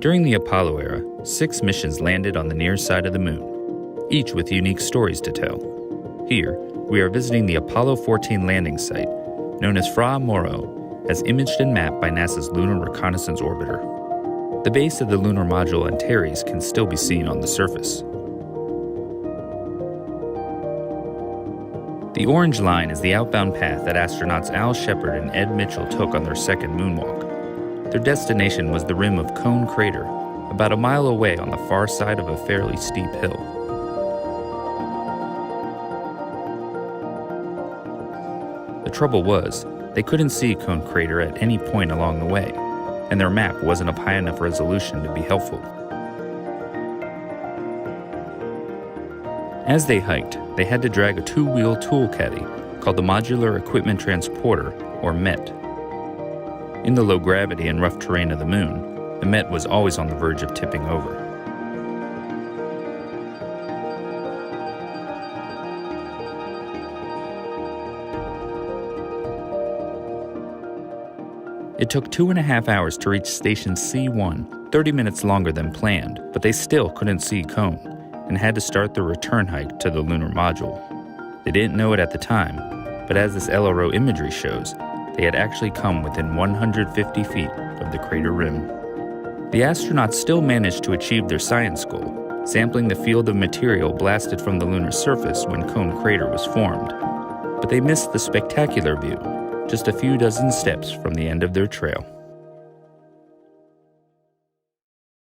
During the Apollo era, 6 missions landed on the near side of the moon, each with unique stories to tell. Here, we are visiting the Apollo 14 landing site, known as Fra Mauro, as imaged and mapped by NASA's Lunar Reconnaissance Orbiter. The base of the lunar module Antares can still be seen on the surface. The orange line is the outbound path that astronauts Al Shepard and Ed Mitchell took on their second moonwalk. Their destination was the rim of Cone Crater, about a mile away on the far side of a fairly steep hill. The trouble was, they couldn't see Cone Crater at any point along the way, and their map wasn't of high enough resolution to be helpful. As they hiked, they had to drag a 2-wheel tool caddy called the Modular Equipment Transporter, or MET. In the low gravity and rough terrain of the moon, the MET was always on the verge of tipping over. It took 2.5 hours to reach Station C1, 30 minutes longer than planned, but they still couldn't see Cone and had to start the return hike to the lunar module. They didn't know it at the time, but as this LRO imagery shows, they had actually come within 150 feet of the crater rim. The astronauts still managed to achieve their science goal, sampling the field of material blasted from the lunar surface when Cone Crater was formed. But they missed the spectacular view, just a few dozen steps from the end of their trail.